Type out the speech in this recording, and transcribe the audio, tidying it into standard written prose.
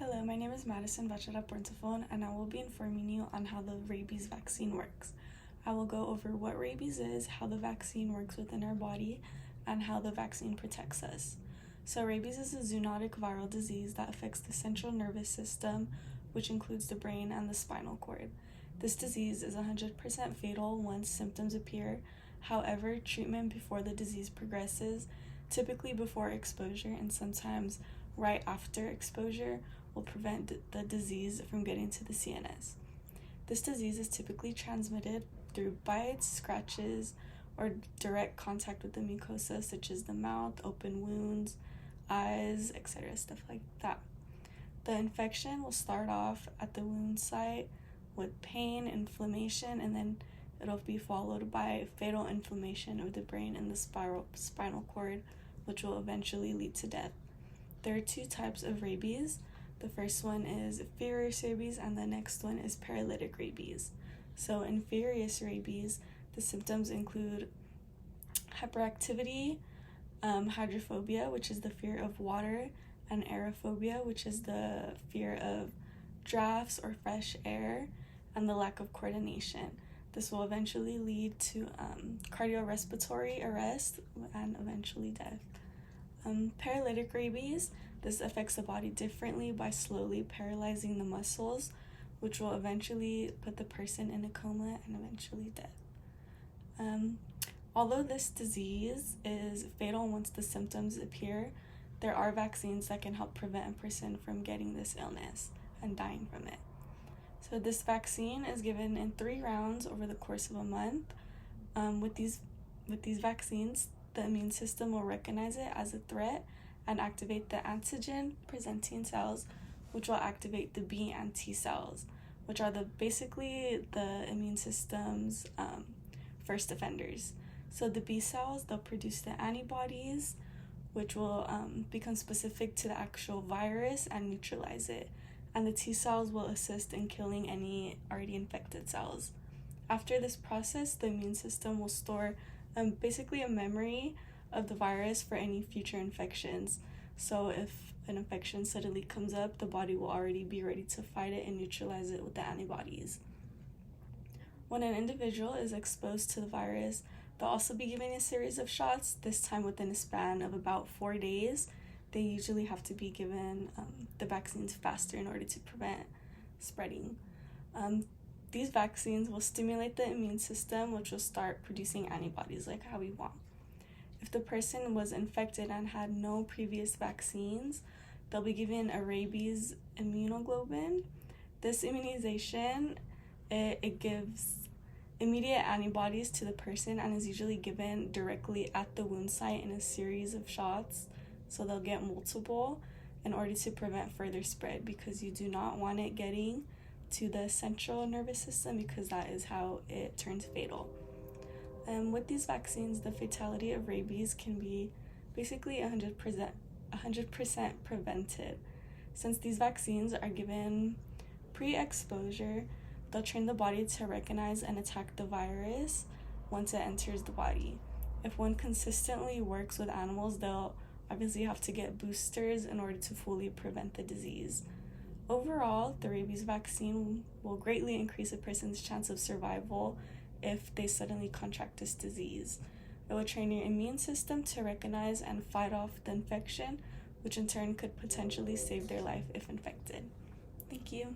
Hello, my name is Madison Bachara Portafon, and I will be informing you on how the rabies vaccine works. I will go over what rabies is, how the vaccine works within our body, and how the vaccine protects us. So rabies is a zoonotic viral disease that affects the central nervous system, which includes the brain and the spinal cord. This disease is 100% fatal once symptoms appear. However, treatment before the disease progresses, typically before exposure and sometimes right after exposure, will prevent the disease from getting to the CNS. This disease is typically transmitted through bites, scratches, or direct contact with the mucosa, such as the mouth, open wounds, eyes, etc., stuff like that. The infection will start off at the wound site with pain, inflammation, and then it'll be followed by fatal inflammation of the brain and the spinal cord, which will eventually lead to death. There are two types of rabies. The first one is furious rabies, and the next one is paralytic rabies. So in furious rabies, the symptoms include hyperactivity, hydrophobia, which is the fear of water, and aerophobia, which is the fear of drafts or fresh air, and the lack of coordination. This will eventually lead to cardiorespiratory arrest and eventually death. Paralytic rabies, this affects the body differently by slowly paralyzing the muscles, which will eventually put the person in a coma and eventually death. Although this disease is fatal once the symptoms appear, there are vaccines that can help prevent a person from getting this illness and dying from it. So this vaccine is given in 3 rounds over the course of a month. With these vaccines, the immune system will recognize it as a threat and activate the antigen-presenting cells, which will activate the B and T cells, which are basically the immune system's first offenders. So the B cells, they'll produce the antibodies, which will become specific to the actual virus and neutralize it. And the T cells will assist in killing any already infected cells. After this process, the immune system will store basically a memory of the virus for any future infections. So if an infection suddenly comes up, the body will already be ready to fight it and neutralize it with the antibodies. When an individual is exposed to the virus, they'll also be given a series of shots, this time within a span of about 4 days. They usually have to be given the vaccines faster in order to prevent spreading. These vaccines will stimulate the immune system, which will start producing antibodies like how we want. If the person was infected and had no previous vaccines, they'll be given a rabies immunoglobulin. This immunization, it gives immediate antibodies to the person and is usually given directly at the wound site in a series of shots. So they'll get multiple in order to prevent further spread, because you do not want it getting to the central nervous system, because that is how it turns fatal. With these vaccines, the fatality of rabies can be basically 100% prevented. Since these vaccines are given pre-exposure, they'll train the body to recognize and attack the virus once it enters the body. If one consistently works with animals, they'll obviously have to get boosters in order to fully prevent the disease. Overall, the rabies vaccine will greatly increase a person's chance of survival if they suddenly contract this disease. It will train your immune system to recognize and fight off the infection, which in turn could potentially save their life if infected. Thank you.